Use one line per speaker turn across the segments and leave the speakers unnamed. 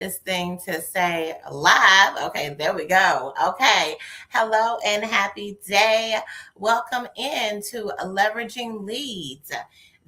This thing to say live. Okay, there we go. Okay. Hello and happy day. Welcome into Leveraging Leads.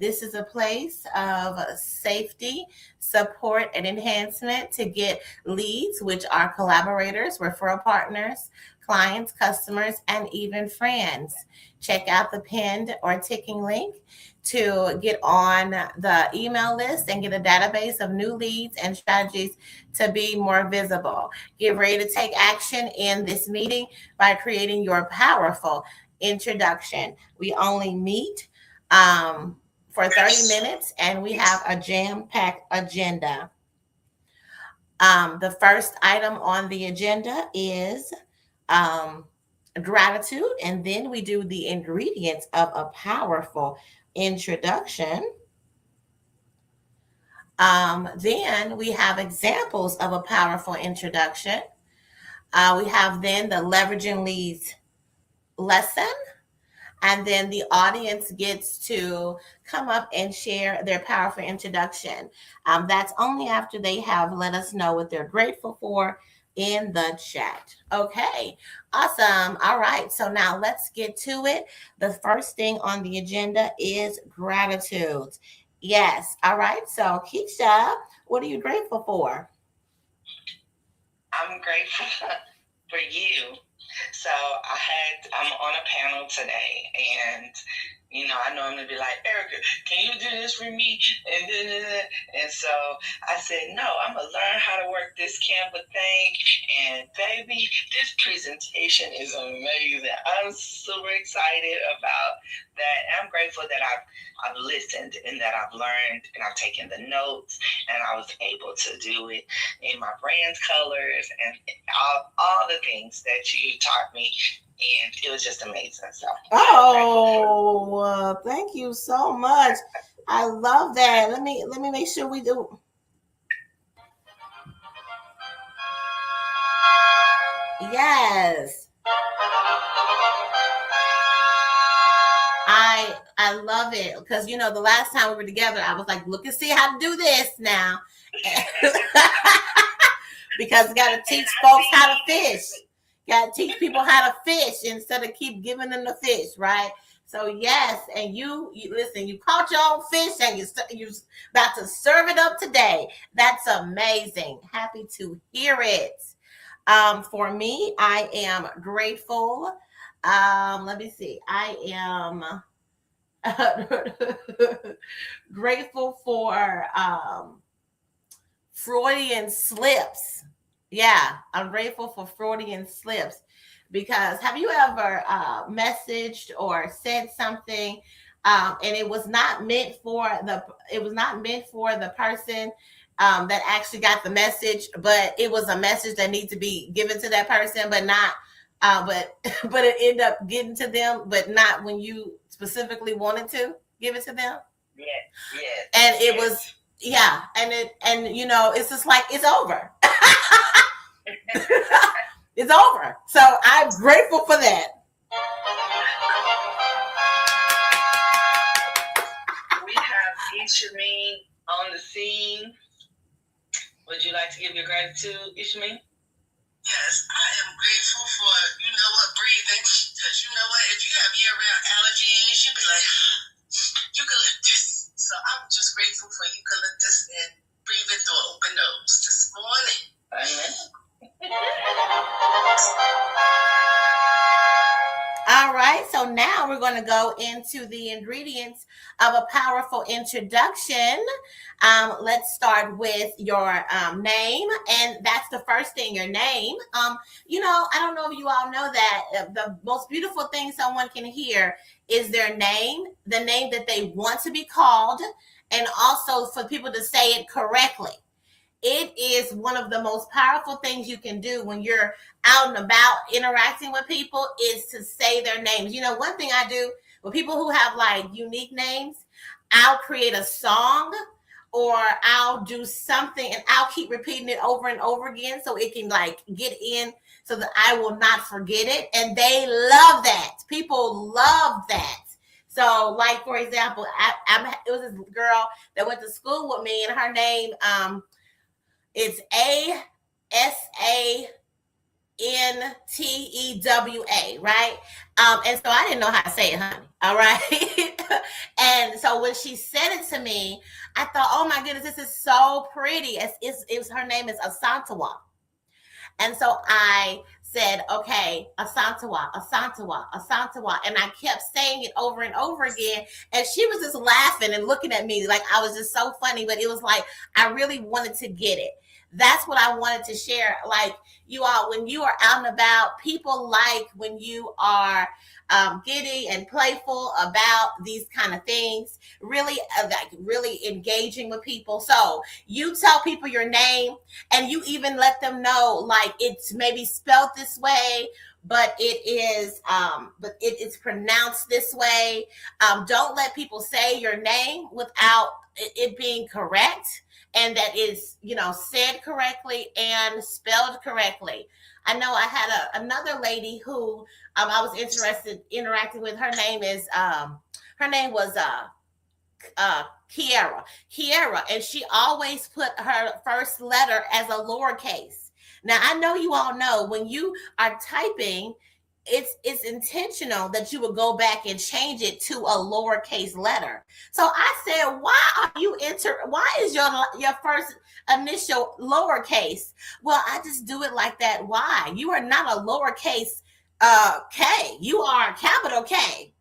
This is a place of safety, support, and enhancement to get leads, which are collaborators, referral partners, clients, customers, and even friends. Check out the pinned or ticking link to get on the email list and get a database of new leads and strategies to be more visible. Get ready to take action in this meeting by creating your powerful introduction. We only meet for 30 minutes and we have a jam packed agenda. The first item on the agenda is um, gratitude, and then we do the ingredients of a powerful introduction. Then we have examples of a powerful introduction. We have then the leveraging leads lesson, and then the audience gets to come up and share their powerful introduction. That's only after they have let us know what they're grateful for in the chat. Okay, awesome. All right, so now let's get to it. The first thing on the agenda is gratitude. Yes, all right. So, Keisha, what are you grateful for?
I'm grateful for you. So I'm on a panel today, and I normally be like, Erica, can you do this for me? And so I said, no, I'm gonna learn how to work this Canva thing, and baby, this presentation is amazing. I'm super excited about that. I'm grateful that I've listened and that I've learned and I've taken the notes and I was able to do it in my brand's colors and all the things that you taught me, and it was just amazing. So,
thank you so much. I love that. Let me make sure we do. Yes. I love it because the last time we were together, I was like, look and see how to do this now. Because you got to teach folks how to fish. You got to teach people how to fish instead of keep giving them the fish, right? So yes, and you listen. You caught your own fish, and you about to serve it up today. That's amazing. Happy to hear it. For me, I am grateful. Let me see. I am grateful for Freudian slips. Yeah, I'm grateful for Freudian slips because have you ever messaged or said something and it was not meant for the person that actually got the message, but it was a message that needs to be given to that person, but not but but it ended up getting to them, but not when you specifically wanted to give it to them.
Yeah.
And it was it's just like it's over. It's over. So I'm grateful for that.
We have Ishmael on the scene. Would you like to give your gratitude, Ishmael?
Yes, I am grateful for, breathing. Because if you have year-round allergies, you'd be like, eucalyptus. So I'm just grateful for eucalyptus and breathing through an open nose this morning.
Amen.
All right, so now we're going to go into the ingredients of a powerful introduction. Let's start with your name, and that's the first thing, your name. I don't know if you all know that the most beautiful thing someone can hear is their name, the name that they want to be called, and also for people to say it correctly. It is one of the most powerful things you can do when you're out and about interacting with people is to say their names. One thing I do with people who have like unique names, I'll create a song or I'll do something and I'll keep repeating it over and over again so it can like get in so that I will not forget it. And they love that. People love that. So, like for example, it was this girl that went to school with me, and her name It's ASANTEWA, right? And so I didn't know how to say it, honey. All right. And so when she said it to me, I thought, oh my goodness, this is so pretty. Her name is Asantewa. And so I said, okay, Asantewa, Asantewa, Asantewa. And I kept saying it over and over again. And she was just laughing and looking at me like I was just so funny. But it was like, I really wanted to get it. That's what I wanted to share. Like, you all, when you are out and about, people like when you are giddy and playful about these kind of things, really, like really engaging with people. So you tell people your name, and you even let them know, like, it's maybe spelled this way, but it's pronounced this way. Don't let people say your name without it being correct, and that is, said correctly and spelled correctly. I know I had another lady who I was interacting with. Her name was Kiera, and she always put her first letter as a lowercase. Now I know you all know when you are typing, it's intentional that you would go back and change it to a lowercase letter. So I said, why is your first initial lowercase? Well, I just do it like that. Why? You are not a lowercase K. You are a capital K.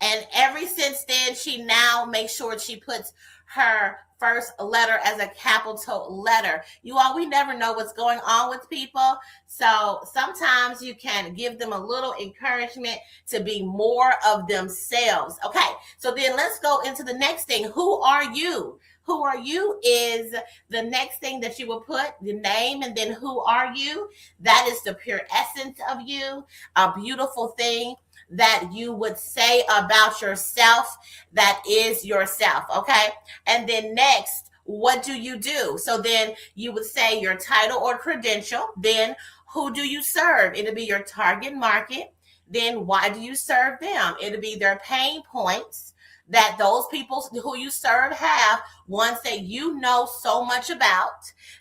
And ever since then, she now makes sure she puts her first letter as a capital letter. You all, we never know what's going on with people. So sometimes you can give them a little encouragement to be more of themselves. Okay, so then let's go into the next thing. Who are you? Who are you is the next thing that you will put, the name, and then who are you? That is the pure essence of you, a beautiful thing that you would say about yourself that is yourself. Okay, and then next, what do you do? So then you would say your title or credential. Then who do you serve? It'll be your target market. Then why do you serve them? It'll be their pain points that those people who you serve have, ones that you know so much about.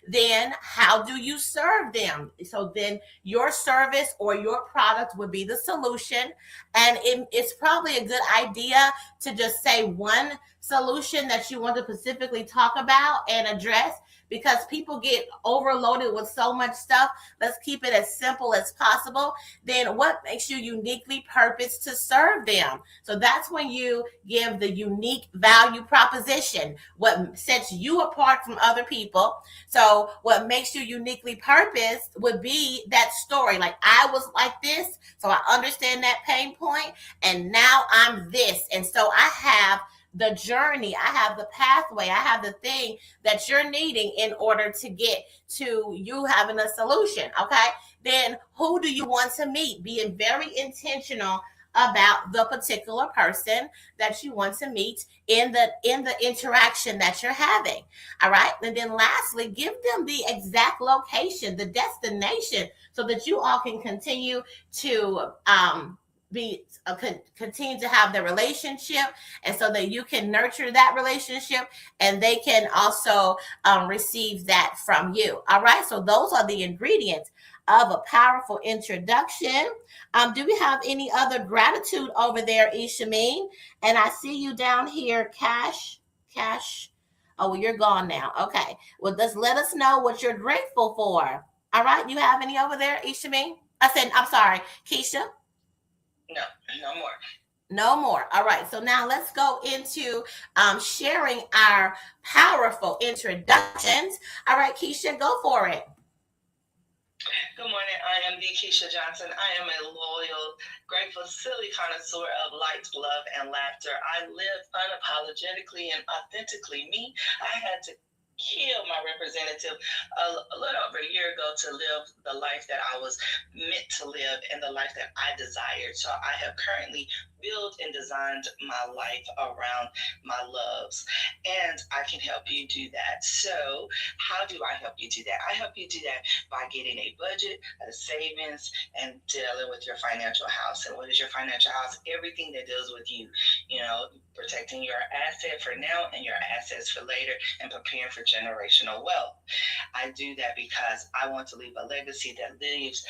Then how do you serve them? So then your service or your product would be the solution. And it's probably a good idea to just say one solution that you want to specifically talk about and address, because people get overloaded with so much stuff. Let's keep it as simple as possible. Then what makes you uniquely purposed to serve them? So that's when you give the unique value proposition, what sets you apart from other people. So what makes you uniquely purposed would be that story. Like, I was like this, so I understand that pain point, and now I'm this. And so I have the journey, I have the pathway, I have the thing that you're needing in order to get to you having a solution. Okay, then who do you want to meet? Being very intentional about the particular person that you want to meet in the interaction that you're having. All right, and then lastly, give them the exact location, the destination, so that you all can continue to continue to have the relationship, and so that you can nurture that relationship, and they can also receive that from you. All right, so those are the ingredients of a powerful introduction. Do we have any other gratitude over there, Ishameen? And I see you down here, Cash. Oh, well, you're gone now. Okay, well, just let us know what you're grateful for. All right, you have any over there, Ishameen? I'm sorry, Keisha.
No, no more.
No more. All right. So now let's go into sharing our powerful introductions. All right, Keisha, go for it.
Good morning. I am the Keisha Johnson. I am a loyal, grateful, silly connoisseur of light, love, and laughter. I live unapologetically and authentically me. I had to kill my representative a little over a year ago to live the life that I was meant to live and the life that I desired. So I have currently built and designed my life around my loves, and I can help you do that. So how do I help you do that? I help you do that by getting a budget, a savings, and dealing with your financial house. And what is your financial house? Everything that deals with you, protecting your asset for now and your assets for later, and preparing for generational wealth. I do that because I want to leave a legacy that lives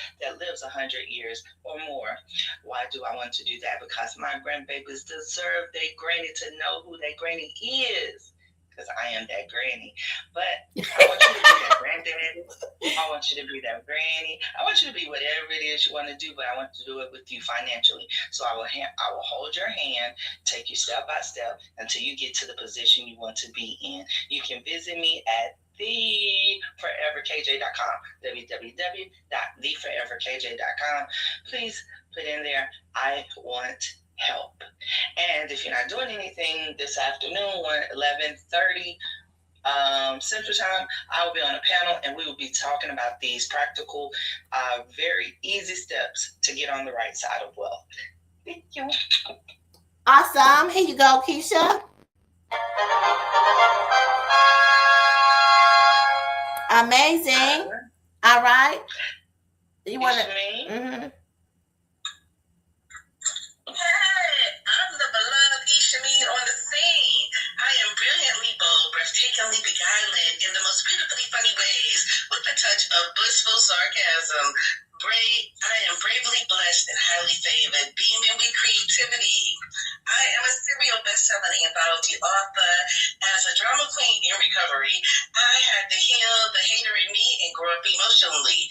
100 years or more. Why do I want to do that? Because my grandbabies deserve their granny to know who their granny is. Because I am that granny. But I want you to be that granddaddy. I want you to be that granny. I want you to be whatever it is you want to do, but I want to do it with you financially. So I will hold your hand, take you step by step until you get to the position you want to be in. You can visit me at theforeverkj.com, www.theforeverkj.com. Please put in there, I want help. And if you're not doing anything this afternoon, 11:30 Central Time, I will be on a panel and we will be talking about these practical, very easy steps to get on the right side of wealth. Thank you.
Awesome. Here you go, Keisha. Amazing. All right. You want to?
Mm-hmm. Hey, I'm the beloved Ishameen on the scene. I am brilliantly bold, breathtakingly beguiling in the most beautifully funny ways, with a touch of blissful sarcasm. I am bravely blessed and highly favored, beaming with creativity. I am a serial best-selling anthology author. As a drama queen in recovery, I had to heal the hater in me and grow up emotionally.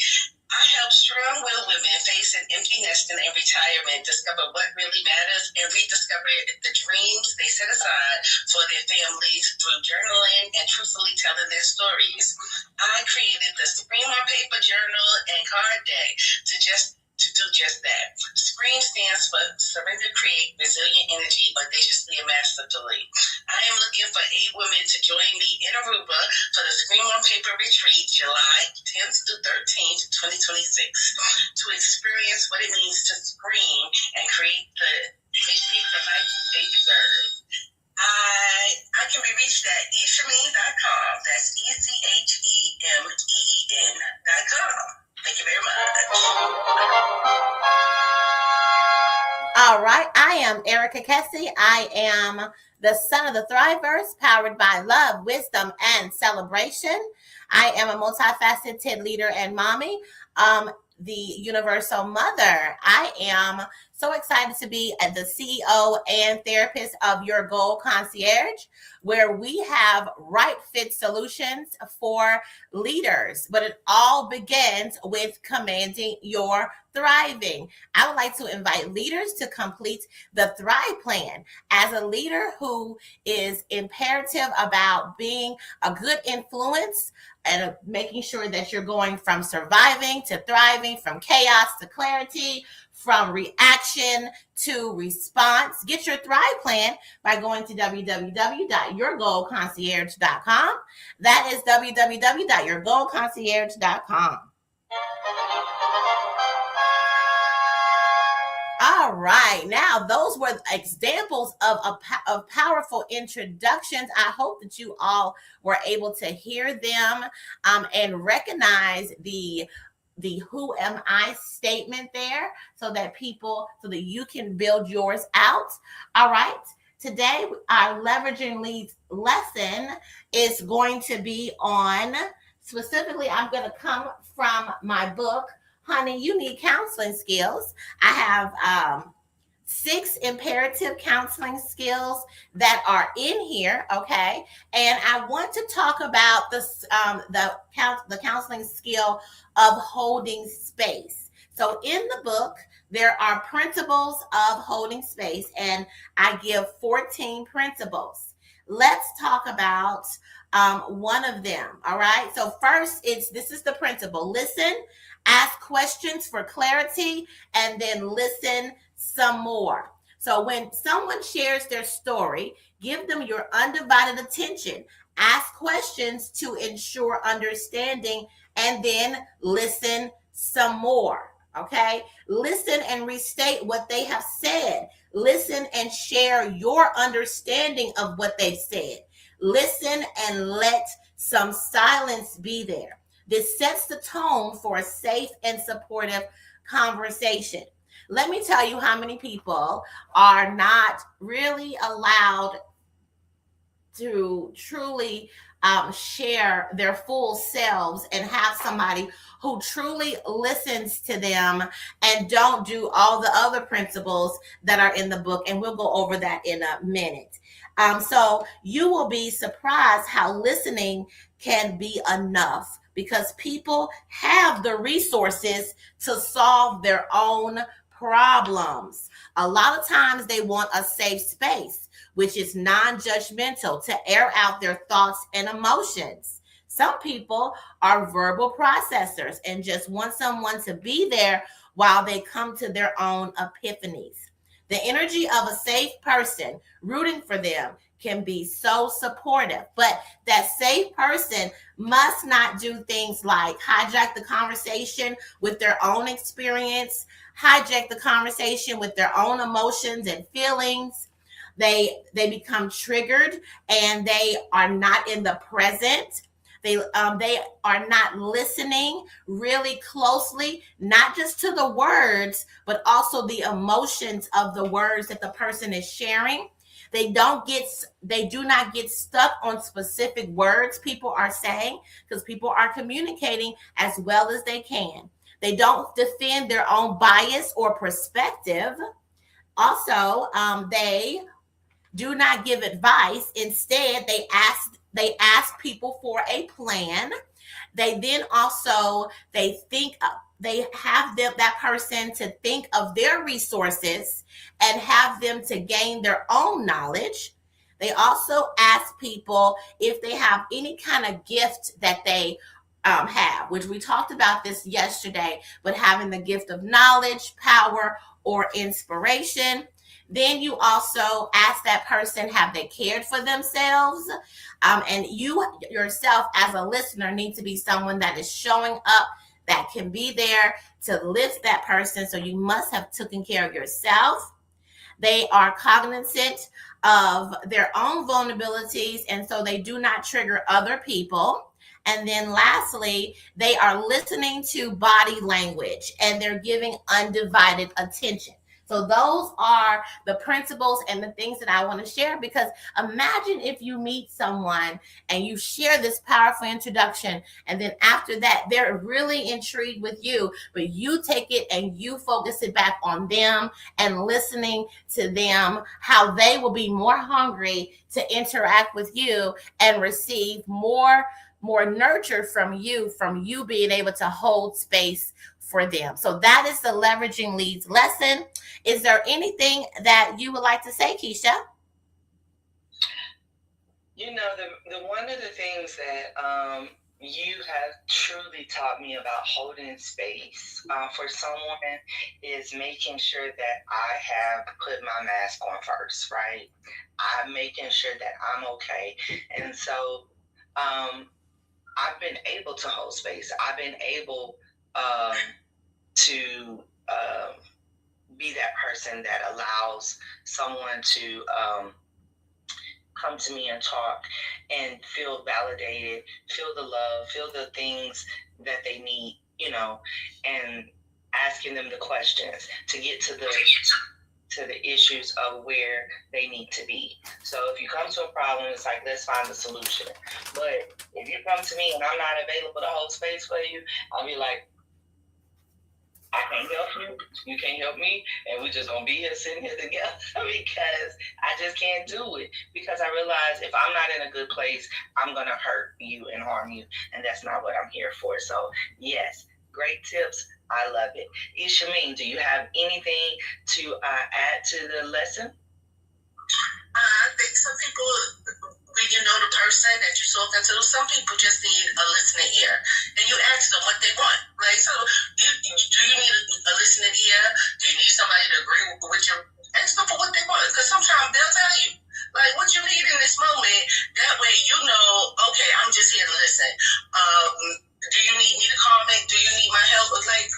I help strong-willed women face an empty nesting and retirement, discover what really matters, and rediscover the dreams they set aside for their families through journaling and truthfully telling their stories. I created the Scream on Paper journal and card deck to do just that. Scream stands for Surrender, Create, Resilient Energy, Audaciously and Masterfully. I am looking for 8 women to join me in Aruba for the Scream on Paper retreat, July 10th through 13th, 2026, to experience what it means to scream and create the life they deserve. I can be reached at Ishameen.com. That's ECHEMEEN.com. Thank you very much.
All right. I am Erica Kessie. I am the son of the Thriverse, powered by love, wisdom, and celebration. I am a multifaceted leader and mommy, the universal mother. I am so excited to be the CEO and therapist of Your Goal Concierge, where we have right fit solutions for leaders. But it all begins with commanding your thriving. I would like to invite leaders to complete the Thrive Plan. As a leader who is imperative about being a good influence and making sure that you're going from surviving to thriving, from chaos to clarity, from reaction to response. Get your Thrive Plan by going to www.yourgoalconcierge.com. That is www.yourgoalconcierge.com. All right. Now, those were examples of powerful introductions. I hope that you all were able to hear them and recognize the who am I statement there so that you can build yours out. All right. Today, our Leveraging Leads lesson is going to be on, specifically, I'm going to come from my book, Honey, You Need Counseling Skills. I have 6 imperative counseling skills that are in here, okay? And I want to talk about the counseling skill of holding space. So in the book, there are principles of holding space, and I give 14 principles. Let's talk about one of them, all right? So first, this is the principle. Listen, ask questions for clarity, and then listen some more. So when someone shares their story, give them your undivided attention. Ask questions to ensure understanding, and then listen some more. Okay? Listen and restate what they have said. Listen and share your understanding of what they've said. Listen and let some silence be there. This sets the tone for a safe and supportive conversation. Let me tell you how many people are not really allowed to truly share their full selves and have somebody who truly listens to them and don't do all the other principles that are in the book. And we'll go over that in a minute. So you will be surprised how listening can be enough because people have the resources to solve their own problems. A lot of times they want a safe space, which is non judgmental, to air out their thoughts and emotions. Some people are verbal processors and just want someone to be there while they come to their own epiphanies. The energy of a safe person rooting for them can be so supportive, but that safe person must not do things like hijack the conversation with their own experience, hijack the conversation with their own emotions and feelings. They become triggered and they are not in the present. They are not listening really closely, not just to the words, but also the emotions of the words that the person is sharing. They do not get stuck on specific words people are saying because people are communicating as well as they can. They don't defend their own bias or perspective. Also, they do not give advice. Instead, they ask people for a plan. They then also they have that person to think of their resources and have them to gain their own knowledge. They also ask people if they have any kind of gift that they have, which we talked about this yesterday, but having the gift of knowledge, power, or inspiration. Then you also ask that person, have they cared for themselves? And you yourself as a listener need to be someone that is showing up, that can be there to lift that person. So you must have taken care of yourself. They are cognizant of their own vulnerabilities, and so they do not trigger other people. And then lastly, they are listening to body language and they're giving undivided attention. So those are the principles and the things that I want to share, because imagine if you meet someone and you share this powerful introduction, and then after that, they're really intrigued with you, but you take it and you focus it back on them and listening to them, how they will be more hungry to interact with you and receive more nurture from you being able to hold space for them. So that is the leveraging leads lesson. Is there anything that you would like to say, Keisha?
You know, the one of the things that you have truly taught me about holding space for someone is making sure that I have put my mask on first, right? I'm making sure that I'm okay. And so I've been able to hold space. I've been able to be that person that allows someone to come to me and talk and feel validated, feel the love, feel the things that they need, you know, and asking them the questions to get to the issues of where they need to be. So if you come to a problem, it's like, let's find a solution. But if you come to me and I'm not available to hold space for you, I'll be like, I can't help you, you can't help me, and we're just gonna be here sitting here together because I just can't do it. Because I realize if I'm not in a good place, I'm gonna hurt you and harm you, and that's not what I'm here for. So yes, great tips. I love it. Ishameen, do you have anything to add to the lesson?
I think some people, when you know the person that you're talking to, some people just need a listening ear. And you ask them what they want. Like, so, do you need a listening ear? Do you need somebody to agree with you? Ask them for what they want. Because sometimes they'll tell you, like, what you need in this moment. That way you know, okay, I'm just here to listen. Do you need me to comment? Do you need my help? Like,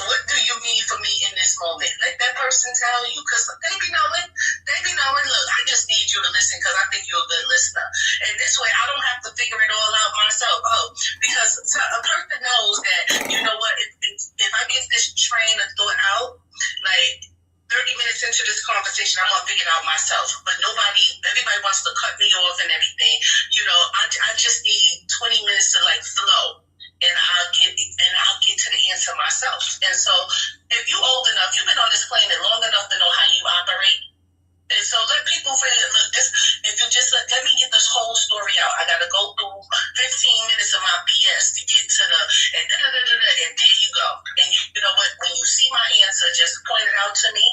what do you need from me in this moment? Let that person tell you, because they be knowing, look, I just need you to listen because I think you're a good listener. And this way, I don't have to figure it all out myself. Because a person knows that, you know what, if I get this train of thought out, like, conversation, I'm gonna figure it out myself. But everybody wants to cut me off and everything. You know, I just need 20 minutes to like flow. And I'll get to the answer myself. And so if you're old enough, you've been on this planet long enough to know how you operate. And so let people feel, look, if you just let me get this whole story out. I gotta go through 15 minutes of my BS to get to the and and there you go. And you know what? When you see my answer, just point it out to me.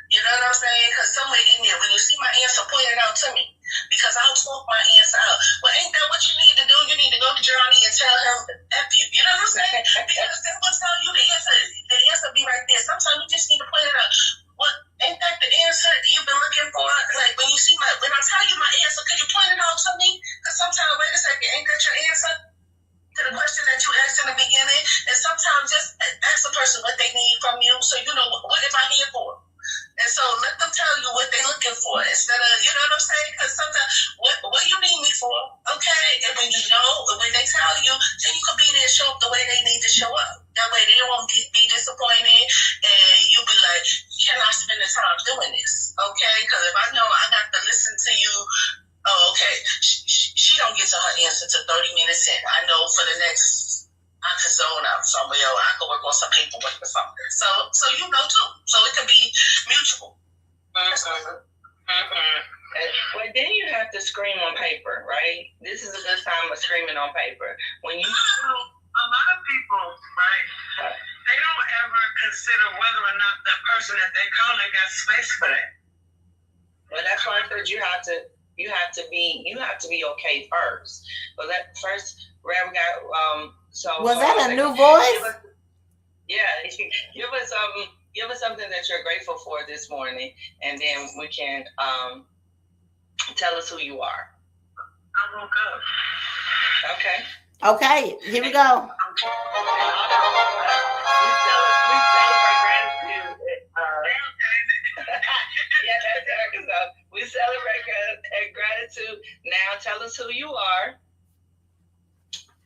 You know what I'm saying? Because somewhere in there, when you see my answer, point it out to me. Because I'll talk my answer out. Well, ain't that what you need to do? You need to go to Johnny and tell him F you. You know what I'm saying? Because that's what's telling you the answer. The answer be right there. Sometimes you just need to point it out. Well, ain't that the answer you've been looking for? Like when I tell you my answer, could you point it out to me? Because sometimes, wait a second, ain't that your answer to the question that you asked in the beginning? And sometimes just ask a person what they need from you, so you know what am I here for. And so let them tell you what they're looking for instead of, you know what I'm saying? Because sometimes, what do you need me for? Okay. And when you know, when they tell you, then you can be there and show up the way they need to show up. That way they won't be disappointed and you'll be like, can I spend the time doing this? Okay. Because if I know I got to listen to you, oh, okay, she don't get to her answer to 30 minutes in. I know for the next, I can zone out somewhere, or I can work on some paperwork or something. So you know too. So it can be mutual.
Well, then you have to scream on paper, right? This is a good time of screaming on paper. When you
a lot of people, right? They don't ever consider whether or not that person that they're calling got space for that.
Well, that's why I said you have to be okay first. But first, Ray, we got so
was that a new voice?
Give us something that you're grateful for this morning, and then we can tell us who you are.
I woke up.
Okay.
Okay, here we go.
We celebrate gratitude. Yeah, that's Erica. So we celebrate gratitude. Now tell us who you are.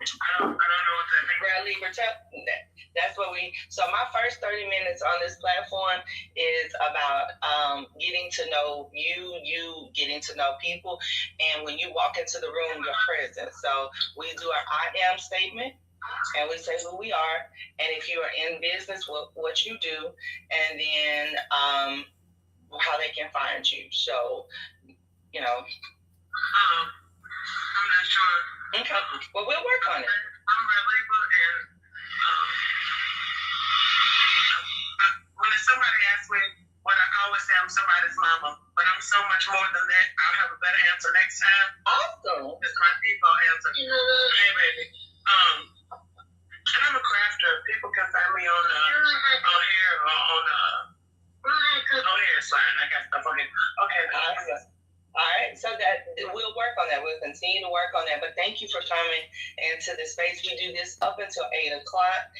I don't know what that means.
Bradley, that's what so my first 30 minutes on this platform is about getting to know you getting to know people, and when you walk into the room, you're present. So we do our I am statement, and we say who we are, and if you are in business, what you do, and then how they can find you. So, you know.
I'm not sure.
Okay. Well, we'll work on it.
I'm Relieva, and when somebody asks me what I always say, I'm somebody's mama, but I'm so much more than that. I'll have a better answer next time.
Awesome.
It's my default answer. Hey, baby. And I'm a crafter. People can find me on here or on here sign. I got stuff on here. Okay.
Awesome. All right, so that we'll work on that. We'll continue to work on that. But thank you for coming into the space. We do this up until 8 o'clock.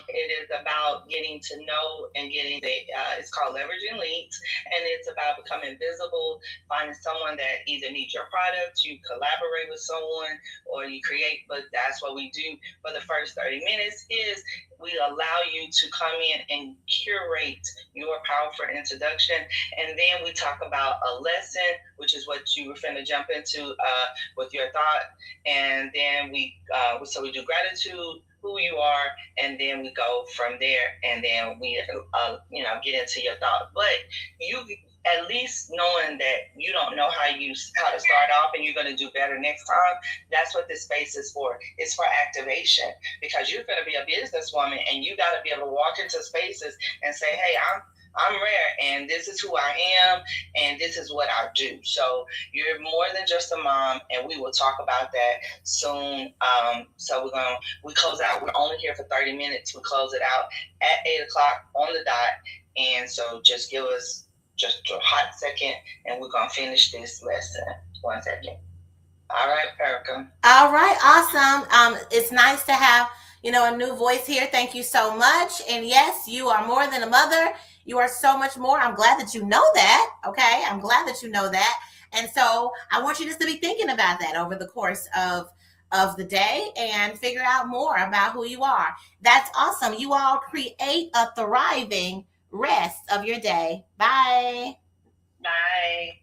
It is about getting to know and getting it's called Leveraging Leads, and it's about becoming visible, finding someone that either needs your product, you collaborate with someone, or you create. But that's what we do for the first 30 minutes is we allow you to come in and curate your powerful introduction, and then we talk about a lesson, which is what you were finna jump into with your thought, and then we do gratitude, who you are, and then we go from there, and then we get into your thought. But you at least knowing that you don't know how to start off and you're going to do better next time, that's what this space is for. It's for activation, because you're going to be a businesswoman and you got to be able to walk into spaces and say, hey, I'm Rare, and this is who I am, and this is what I do. So you're more than just a mom, and we will talk about that soon. So we close out. We're only here for 30 minutes. We close it out at 8 o'clock on the dot. And so just give us just a hot second, and we're going to finish this lesson. 1 second. All right, Erica.
All right, awesome. It's nice to have, a new voice here. Thank you so much. And yes, you are more than a mother. You are so much more. I'm glad that you know that. Okay. I'm glad that you know that. And so I want you just to be thinking about that over the course of the day and figure out more about who you are. That's awesome. You all create a thriving rest of your day. Bye.
Bye.